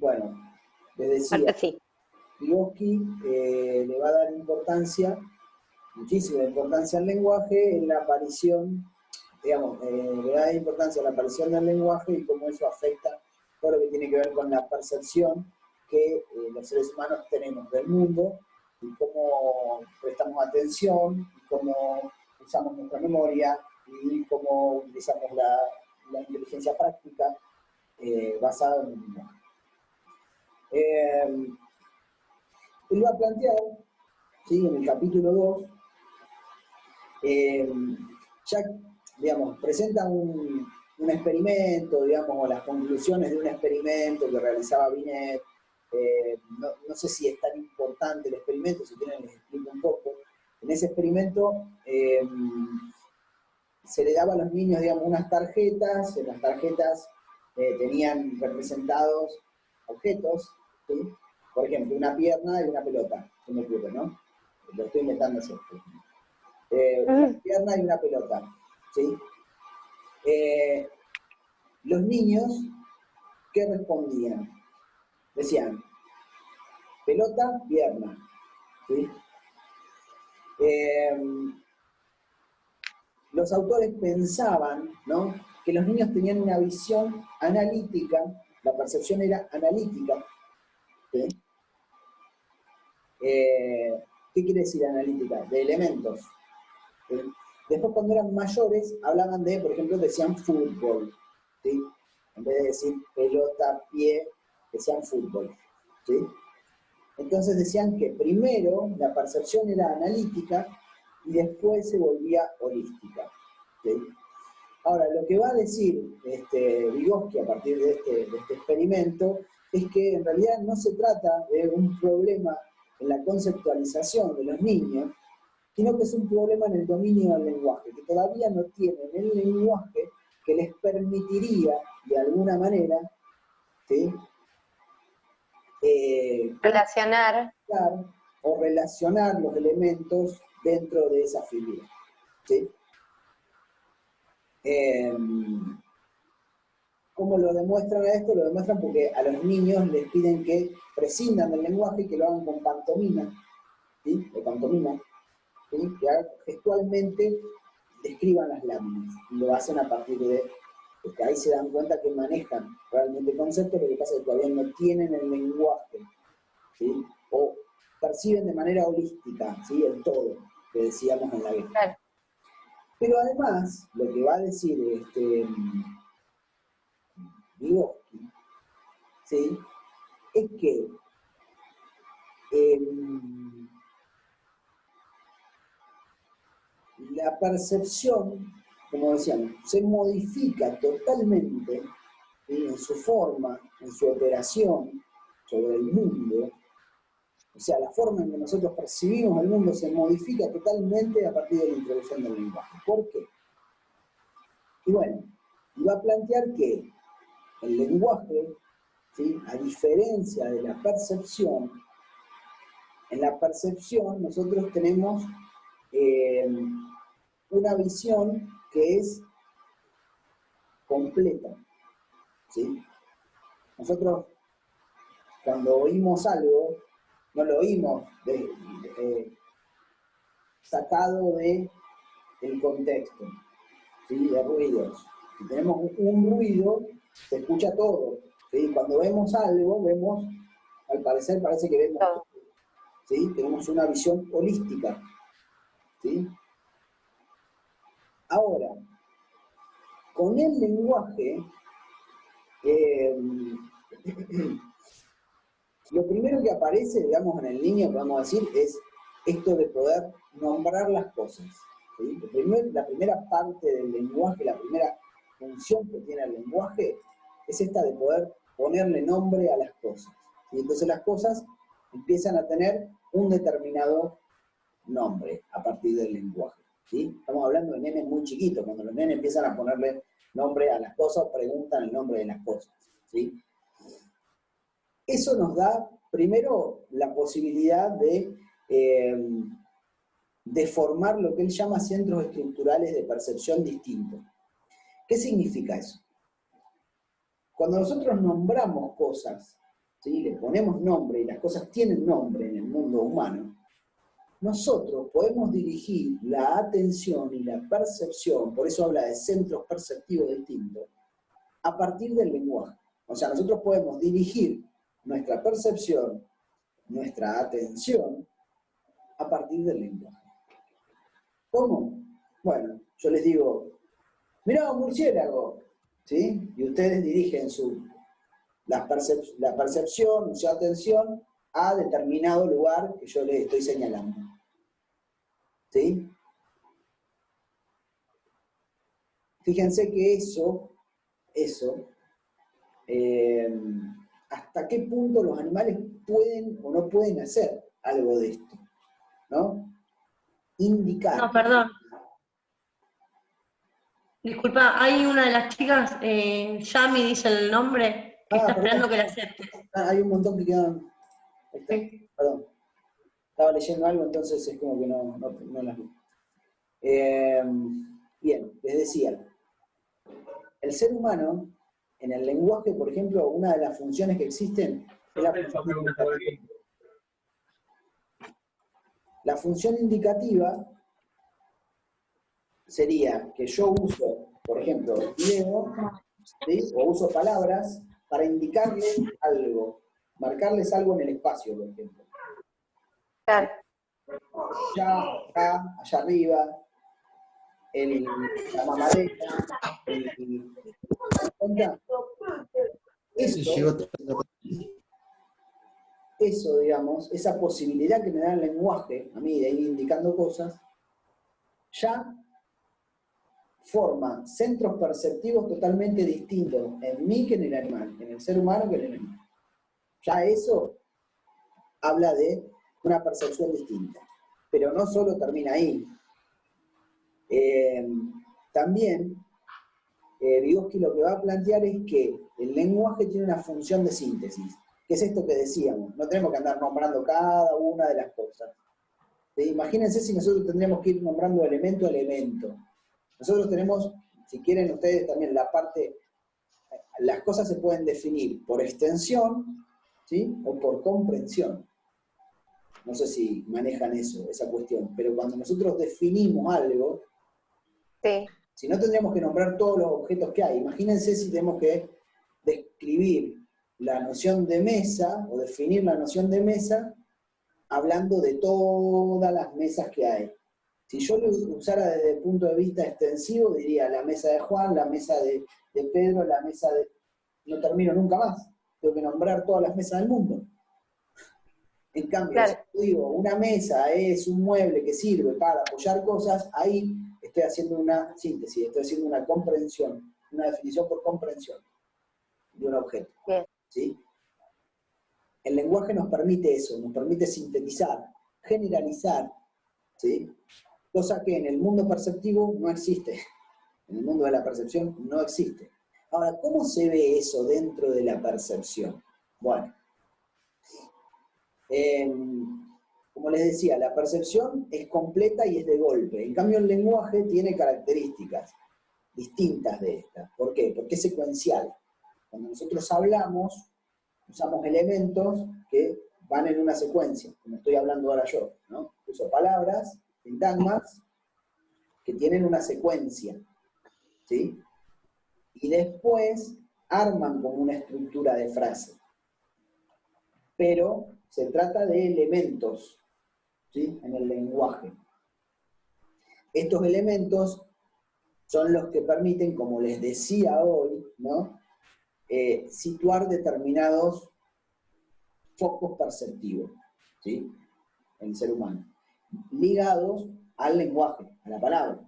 Bueno, les decía, Ahora sí. Vygotsky le va a dar importancia, muchísima importancia al lenguaje en la aparición, digamos, le da importancia a la aparición del lenguaje y cómo eso afecta todo lo que tiene que ver con la percepción que los seres humanos tenemos del mundo y cómo prestamos atención y cómo usamos nuestra memoria y cómo utilizamos la inteligencia práctica basada en el lenguaje. Él va a plantear, ¿sí?, en el capítulo 2, ya, digamos, presenta un experimento, digamos, o las conclusiones de un experimento que realizaba Binet. No sé si es tan importante el experimento, si quieren les explico un poco. En ese experimento se le daba a los niños, digamos, unas tarjetas, en las tarjetas tenían representados objetos, ¿sí? Por ejemplo, una pierna y una pelota, se me ocurre, ¿no? Lo estoy inventando yo. Una pierna y una pelota, ¿sí? Los niños, ¿qué respondían? Decían, pelota, pierna, ¿sí? Los autores pensaban, ¿no?, que los niños tenían una visión analítica, la percepción era analítica, ¿sí? ¿Qué quiere decir analítica? De elementos, ¿sí? Después, cuando eran mayores, hablaban de, por ejemplo, decían fútbol, ¿sí? En vez de decir pelota, pie, decían fútbol, ¿sí? Entonces decían que primero la percepción era analítica y después se volvía holística, ¿sí? Ahora, lo que va a decir Vygotsky a partir de este experimento es que en realidad no se trata de un problema en la conceptualización de los niños, sino que es un problema en el dominio del lenguaje, que todavía no tienen el lenguaje que les permitiría, de alguna manera, ¿sí?, Relacionar. o relacionar los elementos dentro de esa figura, ¿sí? ¿Cómo lo demuestran a esto? Lo demuestran porque a los niños les piden que prescindan del lenguaje y que lo hagan con pantomima, ¿sí?, o pantomima, ¿sí?, que gestualmente describan las láminas, y lo hacen a partir de, porque ahí se dan cuenta que manejan realmente el concepto, lo que pasa es que todavía no tienen el lenguaje, ¿sí?, o perciben de manera holística, ¿sí?, el todo, que decíamos en la guerra. Claro. Pero además, lo que va a decir Vygotsky, ¿sí?, es que la percepción, como decíamos, se modifica totalmente, ¿sí?, en su forma, en su operación sobre el mundo. O sea, la forma en que nosotros percibimos el mundo se modifica totalmente a partir de la introducción del lenguaje. ¿Por qué? Y bueno, iba a plantear que el lenguaje, ¿sí?, a diferencia de la percepción, en la percepción nosotros tenemos una visión que es completa, ¿sí? Nosotros, cuando oímos algo, no lo oímos sacado del contexto, ¿sí?, de ruidos. Si tenemos un ruido, se escucha todo, ¿sí? Cuando vemos algo, vemos, al parecer parece que vemos todo, ¿sí? Tenemos una visión holística, ¿sí? Ahora, con el lenguaje, lo primero que aparece, digamos, en el niño, podemos decir, es esto de poder nombrar las cosas, ¿sí? La primera parte del lenguaje, la primera función que tiene el lenguaje, es esta de poder ponerle nombre a las cosas, ¿sí? Entonces las cosas empiezan a tener un determinado nombre a partir del lenguaje, ¿sí? Estamos hablando de nenes muy chiquitos, cuando los nenes empiezan a ponerle nombre a las cosas, preguntan el nombre de las cosas, ¿sí? Eso nos da, primero, la posibilidad de formar lo que él llama centros estructurales de percepción distintos. ¿Qué significa eso? Cuando nosotros nombramos cosas, ¿sí? Le ponemos nombre y las cosas tienen nombre en el mundo humano, nosotros podemos dirigir la atención y la percepción, por eso habla de centros perceptivos distintos, a partir del lenguaje. O sea, nosotros podemos dirigir nuestra percepción, nuestra atención, a partir del lenguaje. ¿Cómo? Bueno, yo les digo, mirá un murciélago, ¿sí? Y ustedes dirigen la percepción, su atención, a determinado lugar que yo les estoy señalando. ¿Sí? Fíjense que hasta qué punto los animales pueden o no pueden hacer algo de esto, ¿no? Indicar. No, perdón. Disculpa, hay una de las chicas, Yami dice el nombre, que está esperando que la aceptes. Hay un montón que quedan. Ahí está. Sí. Perdón. Estaba leyendo algo, entonces es como que no las vi. Bien, les decía, el ser humano, en el lenguaje, por ejemplo, una de las funciones que existen es la función indicativa. La función indicativa sería que yo uso, por ejemplo, video, ¿sí? O uso palabras para indicarles algo, marcarles algo en el espacio, por ejemplo. Claro. Allá, acá, allá arriba, la mamadera, eso, digamos, esa posibilidad que me da el lenguaje, a mí de ir indicando cosas, ya forma centros perceptivos totalmente distintos en mí que en el animal, en el ser humano que en el animal. Ya eso habla de una percepción distinta. Pero no solo termina ahí. También, Vygotsky lo que va a plantear es que el lenguaje tiene una función de síntesis, que es esto que decíamos, no tenemos que andar nombrando cada una de las cosas. Imagínense si nosotros tendríamos que ir nombrando elemento a elemento. Nosotros tenemos, si quieren ustedes también, la parte, las cosas se pueden definir por extensión, ¿sí? O por comprensión. No sé si manejan eso, esa cuestión, pero cuando nosotros definimos algo, sí, si no tendríamos que nombrar todos los objetos que hay. Imagínense si tenemos que describir la noción de mesa, o definir la noción de mesa, hablando de todas las mesas que hay. Si yo lo usara desde el punto de vista extensivo, diría la mesa de Juan, la mesa de Pedro, la mesa de... No termino nunca más. Tengo que nombrar todas las mesas del mundo. En cambio, claro, si digo una mesa es un mueble que sirve para apoyar cosas, ahí estoy haciendo una síntesis, estoy haciendo una comprensión, una definición por comprensión de un objeto. bien. ¿Sí? El lenguaje nos permite eso, nos permite sintetizar, generalizar, ¿sí? Cosa que en el mundo perceptivo no existe. En el mundo de la percepción no existe. Ahora, ¿cómo se ve eso dentro de la percepción? Bueno, como les decía, la percepción es completa y es de golpe. En cambio, el lenguaje tiene características distintas de estas. ¿Por qué? Porque es secuencial. Cuando nosotros hablamos, usamos elementos que van en una secuencia, como estoy hablando ahora yo, ¿no? Uso palabras, sintagmas, que tienen una secuencia, ¿sí? Y después arman como una estructura de frase. Pero se trata de elementos, ¿sí? En el lenguaje. Estos elementos son los que permiten, como les decía hoy, ¿no? Situar determinados focos perceptivos, ¿sí? En el ser humano, ligados al lenguaje, a la palabra.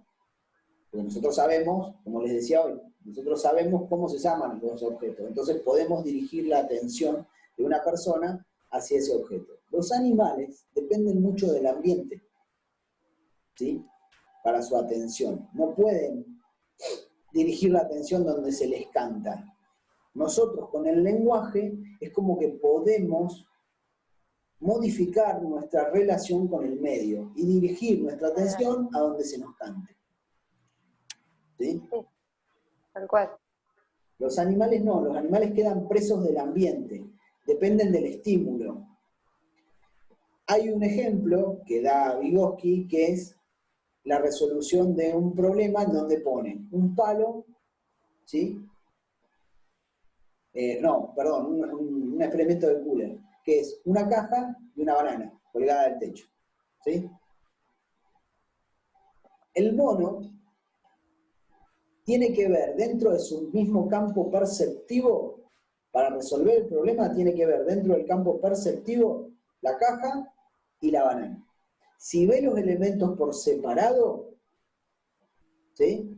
Porque nosotros sabemos, como les decía hoy, nosotros sabemos cómo se llaman los objetos, entonces podemos dirigir la atención de una persona hacia ese objeto. Los animales dependen mucho del ambiente, ¿sí? Para su atención. No pueden dirigir la atención donde se les canta. Nosotros con el lenguaje es como que podemos modificar nuestra relación con el medio y dirigir nuestra atención a donde se nos cante. ¿Sí? Sí, tal cual. Los animales no, los animales quedan presos del ambiente. dependen del estímulo. Hay un ejemplo que da Vygotsky, que es la resolución de un problema en donde pone un palo, ¿sí? Un experimento de Kuhler, que es una caja y una banana colgada del techo, ¿sí? El mono tiene que ver dentro de su mismo campo perceptivo, para resolver el problema, tiene que ver dentro del campo perceptivo la caja y la banana. Si ve los elementos por separado, ¿sí?,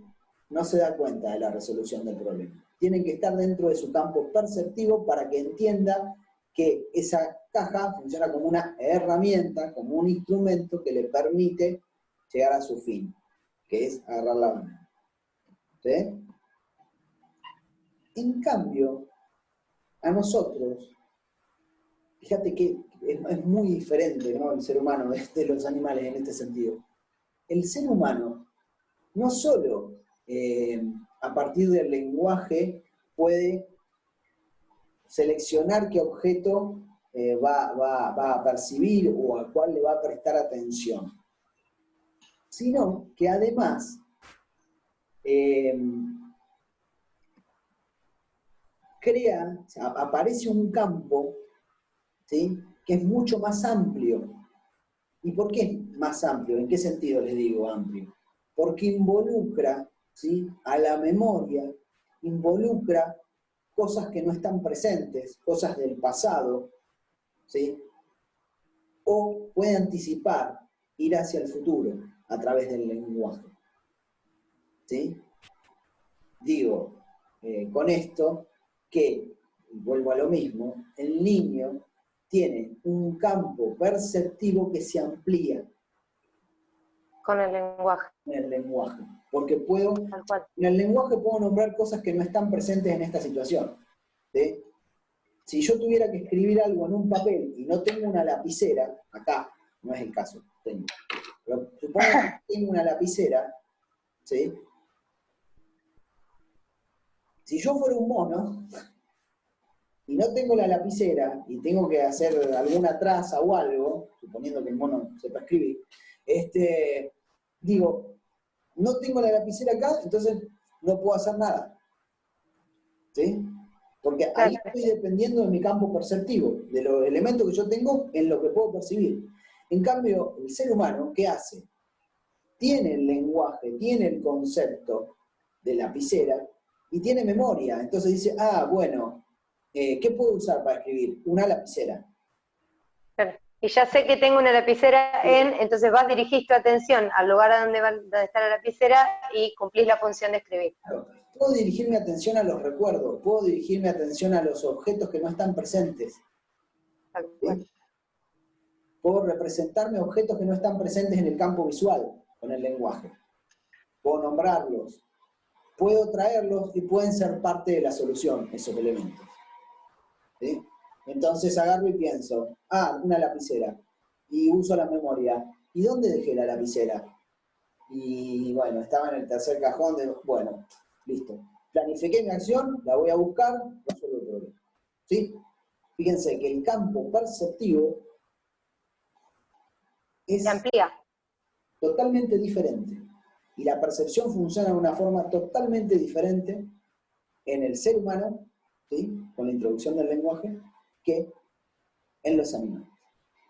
no se da cuenta de la resolución del problema. Tienen que estar dentro de su campo perceptivo para que entienda que esa caja funciona como una herramienta, como un instrumento que le permite llegar a su fin, que es agarrar la banana. ¿Sí? En cambio, a nosotros, fíjate que es muy diferente, ¿no?, el ser humano de los animales en este sentido. El ser humano no solo a partir del lenguaje puede seleccionar qué objeto va a percibir o al cual le va a prestar atención, sino que además aparece un campo, ¿sí?, que es mucho más amplio. ¿Y por qué es más amplio? ¿En qué sentido les digo amplio? Porque involucra, ¿sí?, a la memoria, involucra cosas que no están presentes, cosas del pasado, ¿sí?, o puede anticipar, ir hacia el futuro a través del lenguaje, ¿sí? Digo, con esto, que, vuelvo a lo mismo, el niño tiene un campo perceptivo que se amplía Con el lenguaje. en el lenguaje, porque Tal cual. en el lenguaje puedo nombrar cosas que no están presentes en esta situación, ¿sí? Si yo tuviera que escribir algo en un papel y no tengo una lapicera, acá no es el caso, pero supongo que tengo una lapicera, ¿sí? Si yo fuera un mono y no tengo la lapicera y tengo que hacer alguna traza o algo, suponiendo que el mono sepa escribir, digo, no tengo la lapicera acá, entonces no puedo hacer nada, ¿sí? Porque ahí estoy dependiendo de mi campo perceptivo, de los elementos que yo tengo en lo que puedo percibir. En cambio, el ser humano, ¿qué hace? Tiene el lenguaje, tiene el concepto de lapicera y tiene memoria. Entonces dice, bueno, ¿qué puedo usar para escribir? Una lapicera. Claro. Y ya sé que tengo una lapicera entonces vas, dirigís tu atención al lugar a donde está la lapicera y cumplís la función de escribir. Claro. Puedo dirigir mi atención a los recuerdos, puedo dirigir mi atención a los objetos que no están presentes. ¿Sí? Puedo representarme objetos que no están presentes en el campo visual, con el lenguaje. Puedo nombrarlos, puedo traerlos y pueden ser parte de la solución, esos elementos. ¿Sí? Entonces agarro y pienso, una lapicera, y uso la memoria. ¿Y dónde dejé la lapicera? Y bueno, estaba en el tercer cajón bueno, listo. Planifiqué mi acción, la voy a buscar, resuelvo el problema. ¿Sí? Fíjense que el campo perceptivo es Se amplía. totalmente diferente. Y la percepción funciona de una forma totalmente diferente en el ser humano, ¿sí?, con la introducción del lenguaje, que en los animales.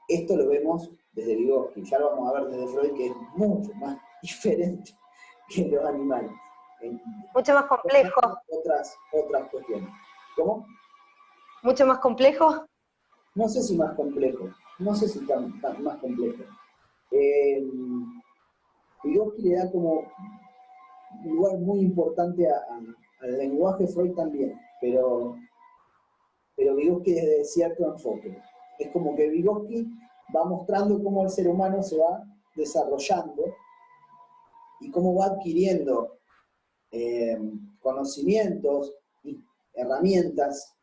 Esto lo vemos desde Vygotsky, ya lo vamos a ver desde Freud, que es mucho más diferente que los animales. Mucho más complejo. Otras cuestiones. ¿Cómo? Mucho más complejo. No sé si más complejo, no sé si tan más complejo. Vygotsky le da como un lugar muy importante al lenguaje, Freud también, pero Vygotsky desde cierto enfoque. Es como que Vygotsky va mostrando cómo el ser humano se va desarrollando y cómo va adquiriendo conocimientos y herramientas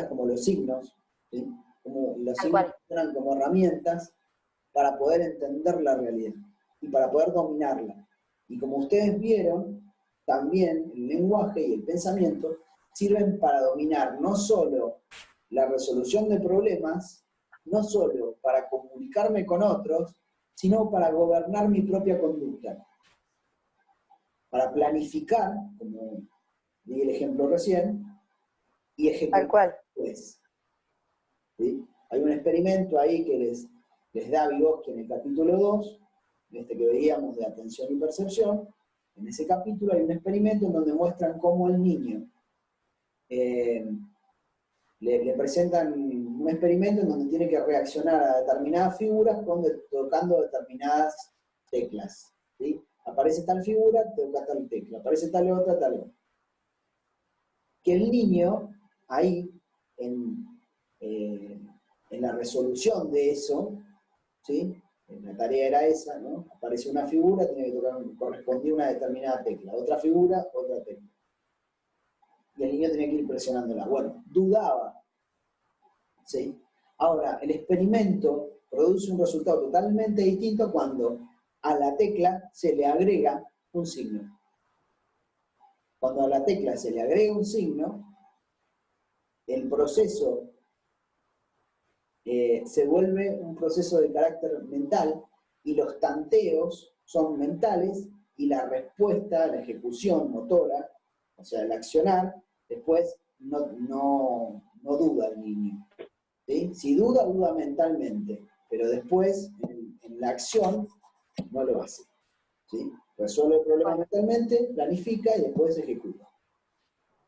como los signos, ¿sí?, como los signos funcionan como herramientas para poder entender la realidad y para poder dominarla. Y como ustedes vieron, también el lenguaje y el pensamiento sirven para dominar no solo la resolución de problemas, no solo para comunicarme con otros, sino para gobernar mi propia conducta. Para planificar, como di el ejemplo recién, y ejecutar Tal cual. después. ¿Sí? Hay un experimento ahí que les da Vygotsky en el capítulo 2, que veíamos de atención y percepción. En ese capítulo hay un experimento en donde muestran cómo el niño le presentan un experimento en donde tiene que reaccionar a determinadas figuras tocando determinadas teclas. ¿Sí? Aparece tal figura, toca tal tecla, aparece tal otra, tal otra. Que el niño, ahí, en la resolución de eso, ¿sí? La tarea era esa, ¿no? Aparece una figura, tiene que correspondía a una determinada tecla, otra figura, otra tecla. Y el niño tenía que ir presionándola. Bueno, dudaba, ¿sí? Ahora, el experimento produce un resultado totalmente distinto cuando a la tecla se le agrega un signo. Cuando a la tecla se le agrega un signo, el proceso se vuelve un proceso de carácter mental y los tanteos son mentales y la respuesta, la ejecución motora, o sea, el accionar, después no duda el niño. ¿Sí? Si duda, duda mentalmente, pero después en la acción no lo hace. ¿Sí? Resuelve el problema mentalmente, planifica y después ejecuta.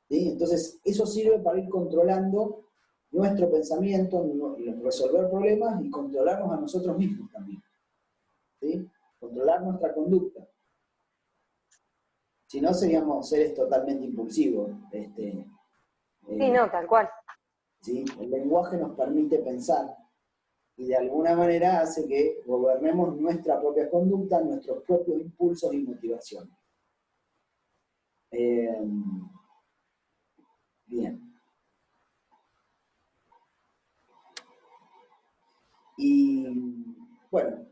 ¿Sí? Entonces, eso sirve para ir controlando nuestro pensamiento, resolver problemas y controlarnos a nosotros mismos también. ¿Sí? Controlar nuestra conducta. Si no, seríamos seres totalmente impulsivos. Sí, no, tal cual. ¿Sí? El lenguaje nos permite pensar y de alguna manera hace que gobernemos nuestra propia conducta, nuestros propios impulsos y motivaciones. Bien. Y bueno,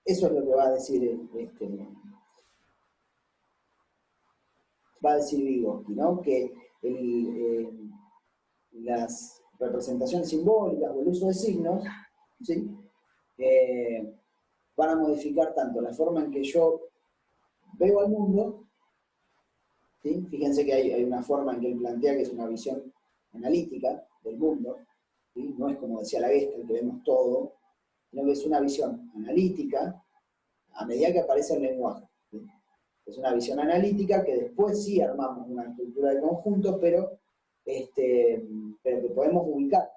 eso es lo que va a decir Vygotsky, ¿no? Que las representaciones simbólicas o el uso de signos, ¿sí? Van a modificar tanto la forma en que yo veo al mundo, ¿sí? Fíjense que hay una forma en que él plantea que es una visión analítica del mundo, ¿sí? No es como decía la Gestalt, que vemos todo, sino que es una visión analítica a medida que aparece el lenguaje. ¿Sí? Es una visión analítica que después sí armamos una estructura de conjunto, pero que podemos ubicar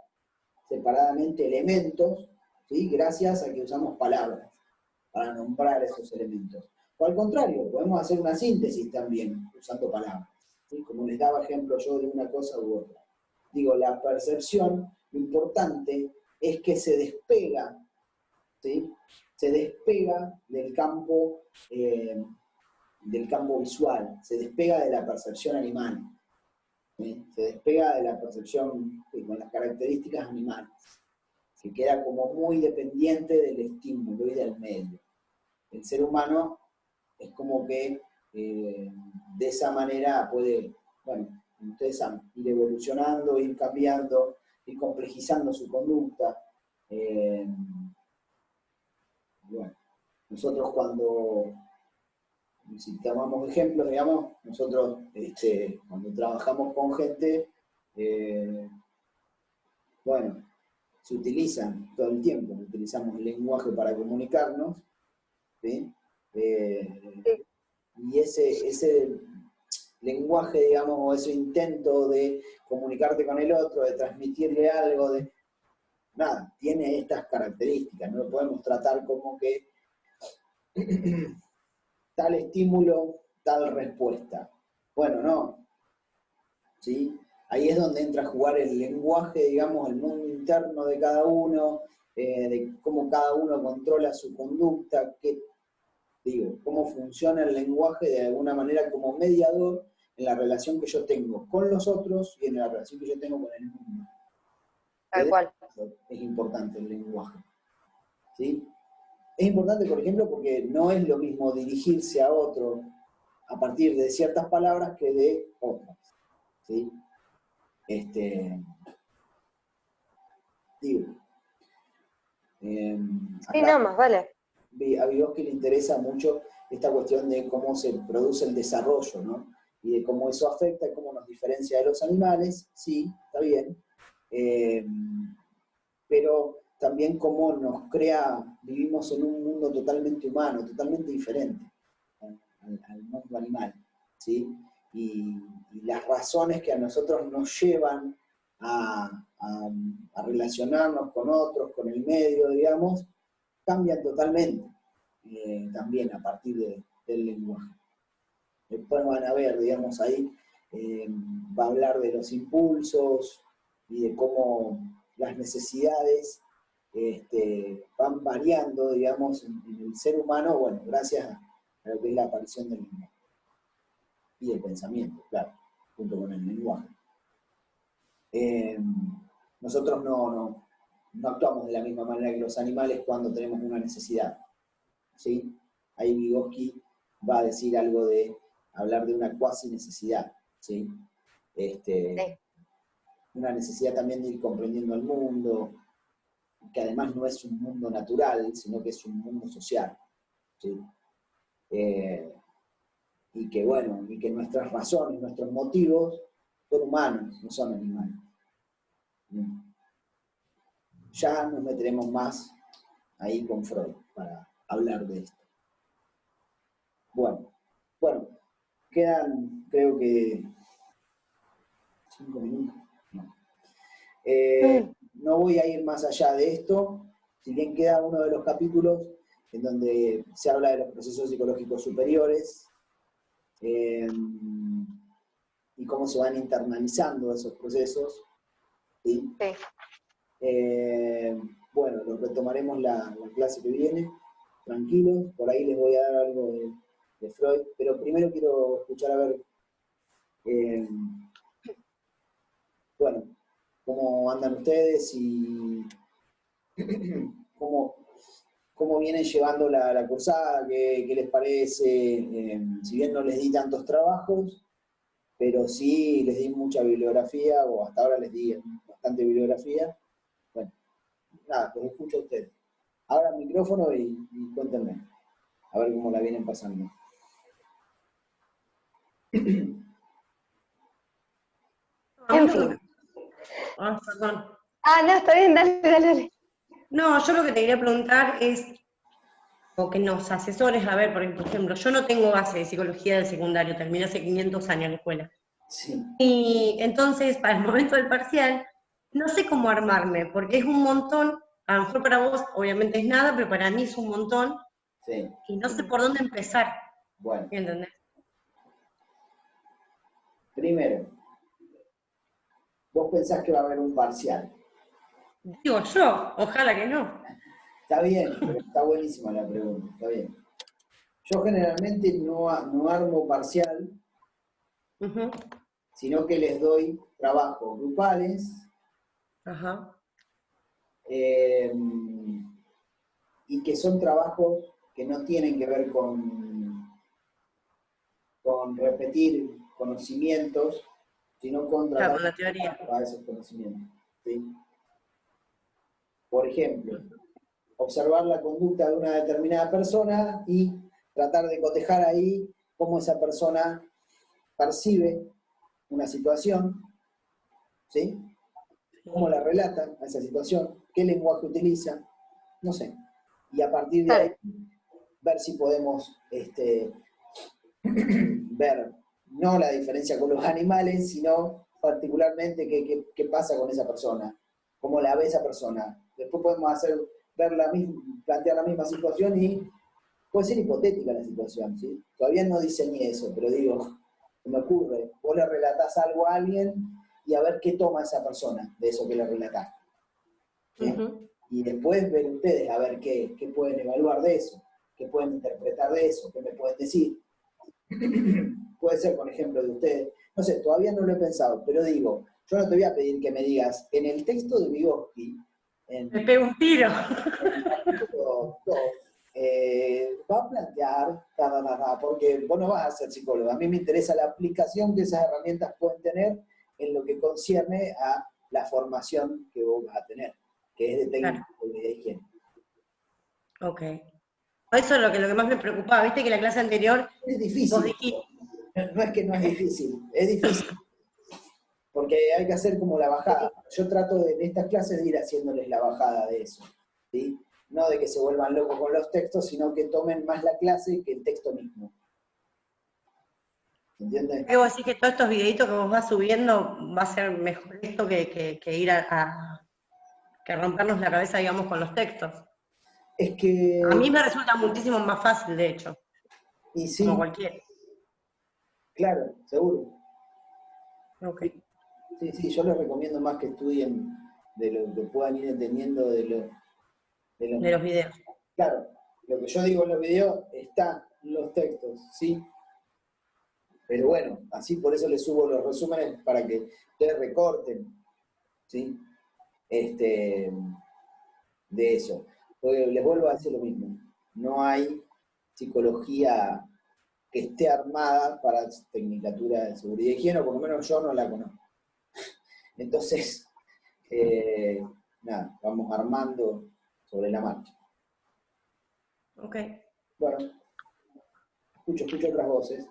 separadamente elementos, ¿sí? Gracias a que usamos palabras para nombrar esos elementos. O al contrario, podemos hacer una síntesis también usando palabras, ¿sí? Como les daba ejemplo yo de una cosa u otra. Digo, la percepción, lo importante es que se despega, ¿sí? Se despega del campo visual, se despega de la percepción animal, ¿sí? Se despega de la percepción con las características animales, que queda como muy dependiente del estímulo y del medio. El ser humano es como que de esa manera puede, bueno, ustedes saben, ir evolucionando, ir cambiando, ir complejizando su conducta. Bueno, nosotros si tomamos ejemplos, digamos, nosotros cuando trabajamos con gente, bueno, se utilizan todo el tiempo, utilizamos el lenguaje para comunicarnos, ¿sí? Y ese lenguaje, digamos, o ese intento de comunicarte con el otro, de transmitirle algo, nada, tiene estas características, no lo podemos tratar como que tal estímulo, tal respuesta. Bueno, no, ¿sí? Ahí es donde entra a jugar el lenguaje, digamos, el mundo interno de cada uno, de cómo cada uno controla su conducta, cómo funciona el lenguaje de alguna manera como mediador en la relación que yo tengo con los otros y en la relación que yo tengo con el mundo. Tal cual. Es importante el lenguaje, ¿sí? Es importante, por ejemplo, porque no es lo mismo dirigirse a otro a partir de ciertas palabras que de otras, ¿sí? Sí, Acá no, más vale. a Vygotsky le interesa mucho esta cuestión de cómo se produce el desarrollo, ¿no? Y de cómo eso afecta y cómo nos diferencia de los animales, sí, está bien, eh, pero también cómo nos crea, vivimos en un mundo totalmente humano, totalmente diferente al mundo animal, ¿sí? Y las razones que a nosotros nos llevan a relacionarnos con otros, con el medio, digamos, cambian totalmente, también a partir del lenguaje. Después van a ver, digamos, ahí va a hablar de los impulsos y de cómo las necesidades van variando, digamos, en el ser humano, bueno, gracias a lo que es la aparición del lenguaje. Y del pensamiento, claro, junto con el lenguaje. Nosotros no actuamos de la misma manera que los animales cuando tenemos una necesidad, ¿sí? Ahí Vygotsky va a decir algo de hablar de una cuasi necesidad, ¿sí? Una necesidad también de ir comprendiendo el mundo, que además no es un mundo natural, sino que es un mundo social, ¿sí? Y que bueno, y que nuestras razones, nuestros motivos son humanos, no son animales. Ya nos meteremos más ahí con Freud para hablar de esto. Bueno, quedan creo que 5 minutos. No. No voy a ir más allá de esto, si bien queda uno de los capítulos en donde se habla de los procesos psicológicos superiores y cómo se van internalizando esos procesos, ¿sí? Sí. Bueno, lo retomaremos la clase que viene, tranquilos, por ahí les voy a dar algo de Freud, pero primero quiero escuchar a ver, bueno, cómo andan ustedes y cómo vienen llevando la cursada, qué les parece, si bien no les di tantos trabajos, pero sí les di mucha bibliografía, o hasta ahora les di bastante bibliografía. Bueno, nada, los escucho a ustedes. Abra el micrófono y cuéntenme, a ver cómo la vienen pasando. En fin. Perdón. No, está bien, dale. No, yo lo que te quería preguntar es, o que nos asesores, a ver, por ejemplo, yo no tengo base de psicología del secundario, terminé hace 500 años la escuela. Sí. Y entonces, para el momento del parcial, no sé cómo armarme, porque es un montón, a lo mejor para vos obviamente es nada, pero para mí es un montón, Sí. y no sé por dónde empezar. Bueno. ¿Entendés? Primero, vos pensás que va a haber un parcial. Digo yo, ojalá que no. Está bien, pero está buenísima la pregunta, está bien. Yo generalmente no armo parcial, sino que les doy trabajos grupales, y que son trabajos que no tienen que ver con repetir conocimientos, sino con tratar con la teoría. de esos conocimientos, ¿sí? Por ejemplo, observar la conducta de una determinada persona y tratar de cotejar ahí cómo esa persona percibe una situación, ¿sí? Cómo la relata a esa situación, qué lenguaje utiliza, no sé. Y a partir de ahí, ver si podemos ver no la diferencia con los animales, sino particularmente qué pasa con esa persona, cómo la ve esa persona. Después podemos plantear la misma situación y puede ser hipotética la situación, ¿sí? Todavía no diseñé eso, pero digo, me ocurre, vos le relatás algo a alguien y a ver qué toma esa persona de eso que le relataste, ¿sí? Y después ver ustedes a ver qué pueden evaluar de eso, qué pueden interpretar de eso, qué me pueden decir. Puede ser, por ejemplo, de ustedes, no sé, todavía no lo he pensado, pero digo, yo no te voy a pedir que me digas, en el texto de Vygotsky, Me pego un tiro. En el capítulo 2, va a plantear, porque vos no vas a ser psicólogo, a mí me interesa la aplicación que esas herramientas pueden tener en lo que concierne a la formación que vos vas a tener, que es de técnica de higiene. Ok. Eso es lo que más me preocupaba. Viste que la clase anterior Es vos difícil, dijiste, no es que no es difícil, es difícil, porque hay que hacer como la bajada. Yo trato en estas clases de ir haciéndoles la bajada de eso, ¿sí? No de que se vuelvan locos con los textos, sino que tomen más la clase que el texto mismo. ¿Entiendes? que vos decís que todos estos videitos que vos vas subiendo va a ser mejor esto que ir que rompernos la cabeza, digamos, con los textos. Es A que, mí me resulta muchísimo más fácil, de hecho, y como sí, cualquiera. claro, seguro. Ok. Sí, sí, yo les recomiendo más que estudien de lo que puedan ir entendiendo de los... De los videos. Claro, lo que yo digo en los videos está en los textos, ¿sí? Pero bueno, así por eso les subo los resúmenes para que ustedes recorten, ¿sí? De eso. Porque les vuelvo a decir lo mismo. No hay psicología que esté armada para tecnicatura de seguridad y higiene, o por lo menos yo no la conozco. Entonces, nada, vamos armando sobre la marcha. Ok. Bueno, escucho otras voces.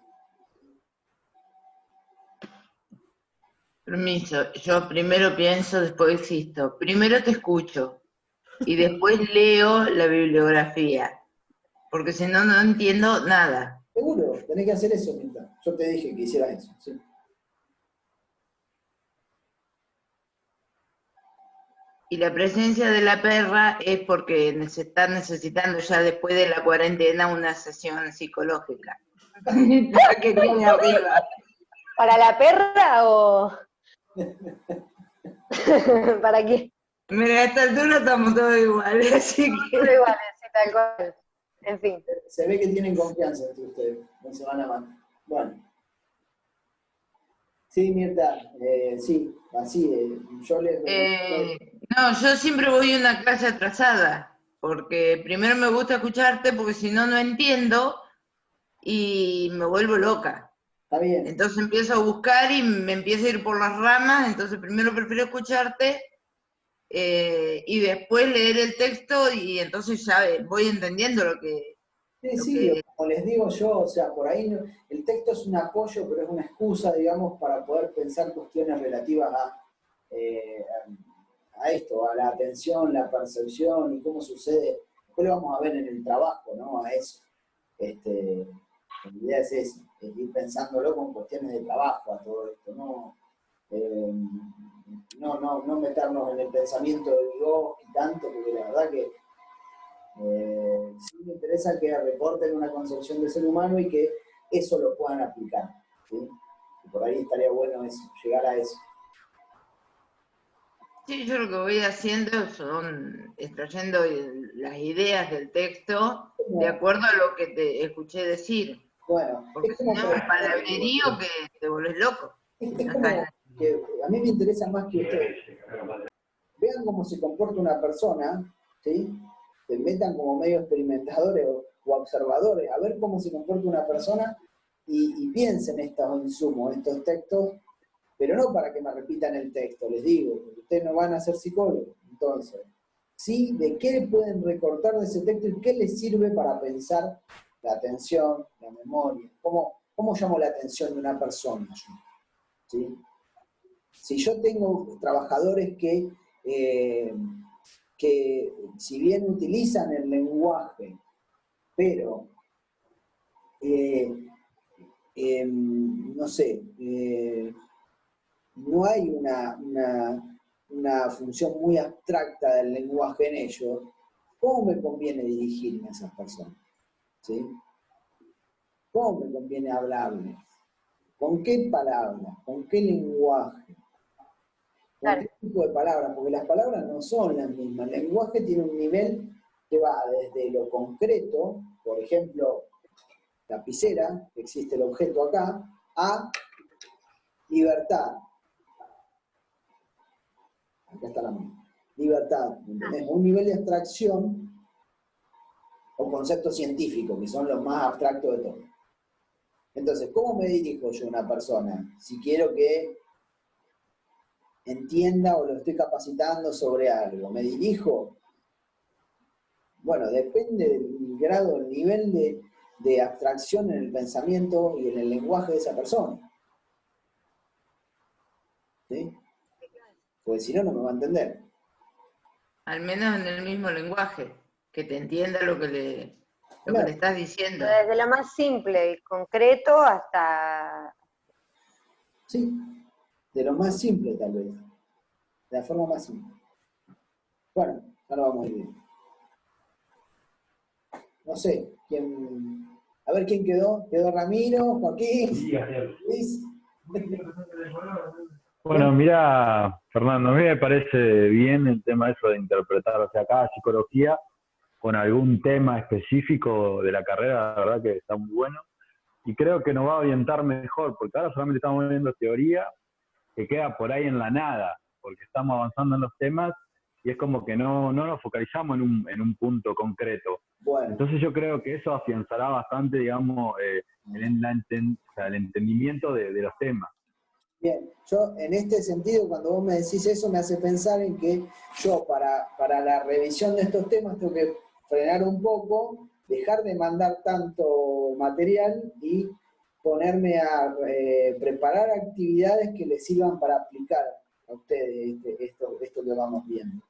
Permiso, yo primero pienso, después existo. Primero te escucho y después leo la bibliografía, porque si no, no entiendo nada. Seguro, tenés que hacer eso, Mirta. Yo te dije que hicieras eso, ¿sí? Y la presencia de la perra es porque se está necesitando ya después de la cuarentena una sesión psicológica. La que tiene arriba. ¿Para la perra o para qué? Mira, a esta altura estamos todos iguales, así Pero que... igual, sí, tal cual. En fin. Se ve que tienen confianza entre ustedes, no se van a matar. Bueno, sí, Mirta, sí, así, yo les recomiendo... No, yo siempre voy a una clase atrasada, porque primero me gusta escucharte, porque si no, no entiendo y me vuelvo loca. Está bien, Entonces empiezo a buscar y me empiezo a ir por las ramas, entonces primero prefiero escucharte y después leer el texto y entonces ya voy entendiendo lo que... sí, Lo sí, que como les digo yo, o sea, por ahí el texto es un apoyo, pero es una excusa, digamos, para poder pensar cuestiones relativas eh, a esto, a la atención, la percepción y cómo sucede. Después lo vamos a ver en el trabajo, ¿no? A eso. La idea es esa, es ir pensándolo con cuestiones de trabajo a todo esto, ¿no? Eh, no meternos en el pensamiento de Dios y tanto, porque la verdad que sí me interesa que reporten una concepción del ser humano y que eso lo puedan aplicar, ¿sí? Y por ahí estaría bueno eso, llegar a eso. Sí, yo lo que voy haciendo son extrayendo las ideas del texto de Como, acuerdo a lo que te escuché decir. bueno, Porque es si como, no, un palabrerío que te volvés loco. es como que a mí me interesa más que ustedes vean cómo se comporta una persona, ¿sí? Se metan como medio experimentadores o observadores, a ver cómo se comporta una persona y piensen estos insumos, estos textos, pero no para que me repitan el texto, les digo, porque ustedes no van a ser psicólogos, entonces, sí, de qué pueden recortar de ese texto y qué les sirve para pensar la atención, la memoria, cómo llamo la atención de una persona yo, ¿sí? Si yo tengo trabajadores que si bien utilizan el lenguaje, pero no sé, no hay una función muy abstracta del lenguaje en ellos, ¿cómo me conviene dirigirme a esas personas? ¿Sí? ¿Cómo me conviene hablarles? ¿Con qué palabras? ¿Con qué lenguaje? ¿Con Claro. qué tipo de palabras? Porque las palabras no son las mismas. El lenguaje tiene un nivel que va desde lo concreto, por ejemplo, lapicera, que existe el objeto acá, a libertad. Acá está la mano. Libertad, ¿entendés? Un nivel de abstracción o conceptos científicos, que son los más abstractos de todos. Entonces, ¿cómo me dirijo yo a una persona? Si quiero que entienda o lo estoy capacitando sobre algo, me dirijo Bueno, depende del grado, el nivel de abstracción en el pensamiento y en el lenguaje de esa persona. ¿Sí? Porque si no, no me va a entender. Al menos en el mismo lenguaje, que te entienda lo que le estás diciendo. Desde lo más simple y concreto hasta... Sí, de lo más simple tal vez. De la forma más simple. Bueno, ahora vamos a ir bien. No sé, quién... A ver quién quedó. ¿Quedó Ramiro, Joaquín, Luis? Bueno, mira, Fernando, a mí me parece bien el tema eso de interpretar, o sea, cada psicología con algún tema específico de la carrera, la verdad que está muy bueno. Y creo que nos va a orientar mejor, porque ahora solamente estamos viendo teoría que queda por ahí en la nada, porque estamos avanzando en los temas y es como que no nos focalizamos en un punto concreto. Bueno. Entonces yo creo que eso afianzará bastante, digamos, el entendimiento de los temas. Bien, yo en este sentido, cuando vos me decís eso, me hace pensar en que yo para la revisión de estos temas tengo que frenar un poco, dejar de mandar tanto material y ponerme a preparar actividades que les sirvan para aplicar a ustedes esto que vamos viendo.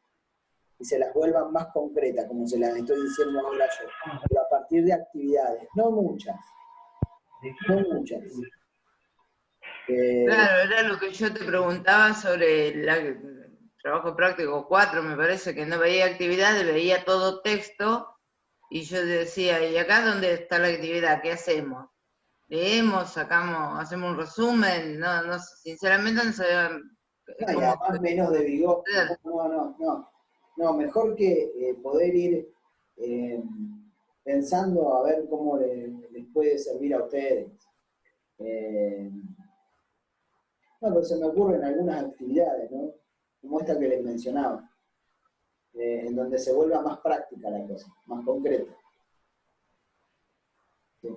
Y se las vuelvan más concretas, como se las estoy diciendo ahora yo, pero a partir de actividades, no muchas. Claro, era lo que yo te preguntaba sobre el trabajo práctico 4, me parece que no veía actividades, veía todo texto, y yo decía, ¿y acá dónde está la actividad? ¿Qué hacemos? ¿Leemos, sacamos, hacemos un resumen? No, sinceramente no sabía. No, y además menos de vigor. No, mejor que poder ir pensando a ver cómo les puede servir a ustedes. No, pero se me ocurren algunas actividades, ¿no? Como esta que les mencionaba, en donde se vuelva más práctica la cosa, más concreta. Sí.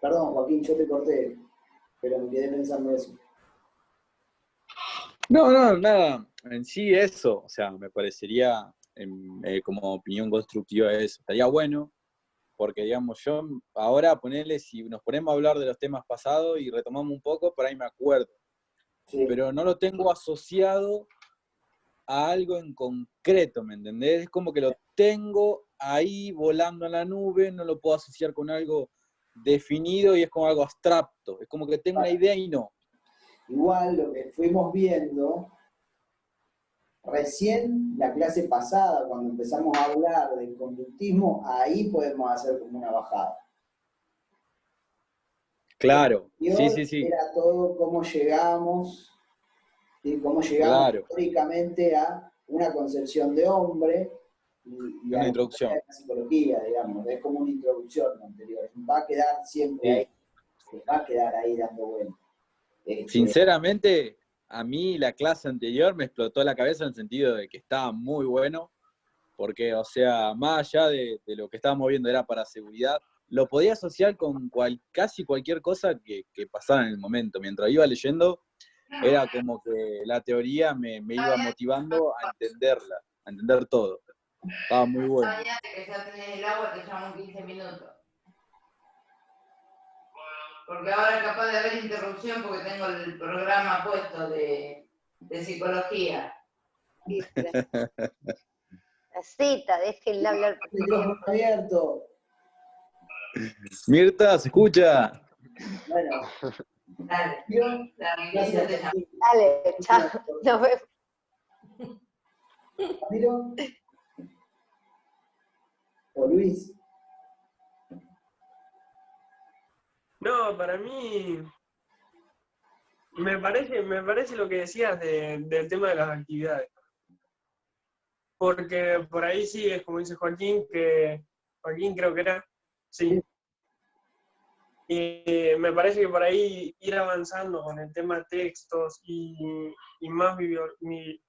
Perdón, Joaquín, yo te corté, pero me quedé pensando eso. No, nada, en sí eso, o sea, me parecería como opinión constructiva eso, estaría bueno, porque digamos, yo ahora ponerle, si nos ponemos a hablar de los temas pasados y retomamos un poco, por ahí me acuerdo, Sí. pero no lo tengo asociado a algo en concreto, ¿me entendés? Es como que lo tengo ahí volando en la nube, no lo puedo asociar con algo definido y es como algo abstracto, es como que tengo una idea y no. Igual lo que fuimos viendo recién la clase pasada, cuando empezamos a hablar del conductismo, ahí podemos hacer como una bajada. Claro, Y sí. era todo cómo llegamos, ¿sí? Cómo llegamos Claro. históricamente a una concepción de hombre y Una introducción. la psicología, digamos, es como una introducción anterior. Va a quedar siempre ahí, va a quedar ahí dando vueltas. Sinceramente, a mí la clase anterior me explotó la cabeza en el sentido de que estaba muy bueno, porque, o sea, más allá de lo que estábamos viendo era para seguridad, lo podía asociar con casi cualquier cosa que pasara en el momento. Mientras iba leyendo, era como que la teoría me iba motivando a entenderla, a entender todo. Estaba muy bueno. Que ya tenés el agua, te llamo en 15 minutos. Porque ahora capaz de haber interrupción porque tengo el programa puesto de psicología. La cita, déjenla hablar. Micrófono abierto. Mirta, ¿se escucha? Bueno. Dale. Gracias. Dale, chao. Nos vemos. Ramiro. O Luis. No, para mí me parece lo que decías del tema de las actividades. Porque por ahí sí, es como dice Joaquín creo que era, sí. Y me parece que por ahí ir avanzando con el tema textos y más Bibliografía.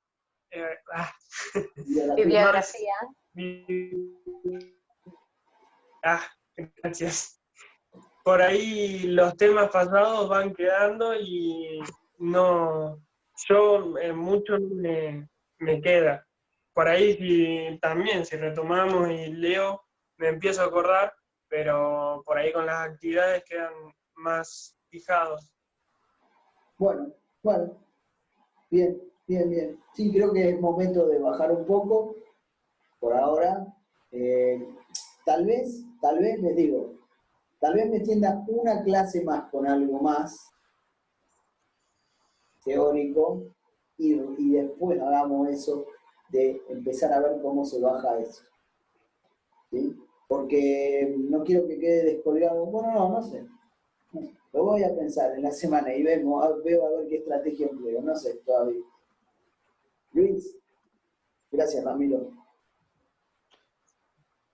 Gracias. Por ahí los temas pasados van quedando y no, yo mucho no me queda. por ahí también, si retomamos y leo, me empiezo a acordar, pero por ahí con las actividades quedan más fijados. Bueno, bien, bien, bien. Sí, creo que es momento de bajar un poco, por ahora. Tal vez les digo, tal vez me extienda una clase más con algo más teórico y después hagamos eso de empezar a ver cómo se baja eso. ¿Sí? Porque no quiero que quede descolgado. Bueno, no sé. Lo voy a pensar en la semana y veo a ver qué estrategia empleo. No sé todavía. Luis, gracias, Ramiro.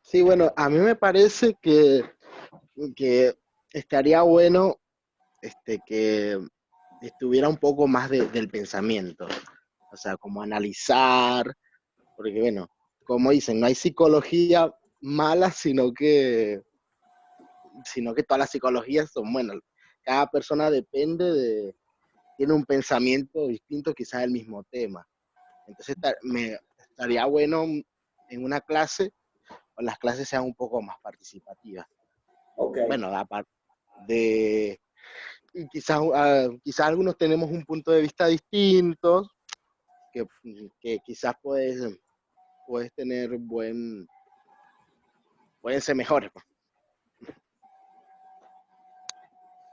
Sí, bueno, a mí me parece que estaría bueno que estuviera un poco más del pensamiento. O sea, como analizar, porque bueno, como dicen, no hay psicología mala, sino que todas las psicologías son buenas. Cada persona tiene un pensamiento distinto, quizás del mismo tema. Entonces me estaría bueno en una clase, o las clases sean un poco más participativas. Ok. Bueno, aparte de, y quizás algunos tenemos un punto de vista distinto, que quizás puedes tener pueden ser mejores. Pues.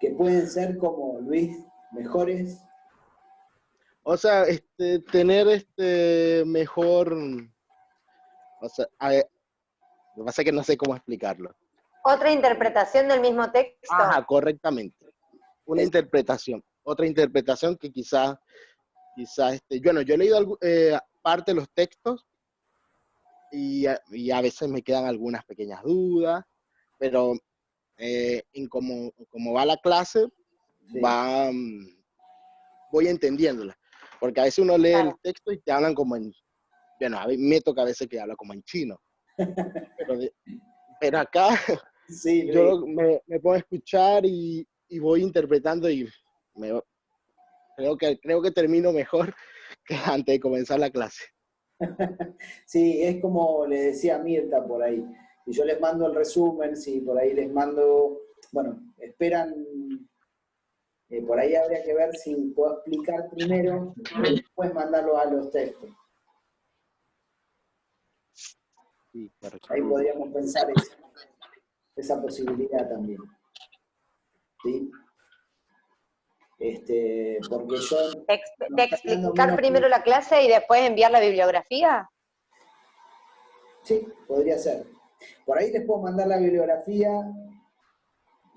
Que pueden ser como, Luis, mejores. O sea, tener mejor, o sea, lo que pasa es que no sé cómo explicarlo. ¿Otra interpretación del mismo texto? Ajá, correctamente. Otra interpretación que quizás, bueno, yo he leído parte de los textos y a veces me quedan algunas pequeñas dudas, pero en cómo va la clase, Sí. voy entendiéndola. Porque a veces uno lee Claro. el texto y te hablan como en, bueno, a mí me toca a veces que habla como en chino. Pero acá Sí, Luis. yo me puedo escuchar y voy interpretando y creo que termino mejor que antes de comenzar la clase. Sí, es como le decía Mirta por ahí. Y yo les mando el resumen, si por ahí les mando, bueno, esperan, por ahí habría que ver si puedo explicar primero y después mandarlo a los textos. Sí, correcto. Ahí podríamos pensar esa posibilidad también. ¿Sí? Porque yo... ¿De explicar primero la clase y después enviar la bibliografía? Sí, podría ser. Por ahí les puedo mandar la bibliografía,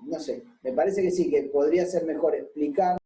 no sé, me parece que sí, que podría ser mejor explicar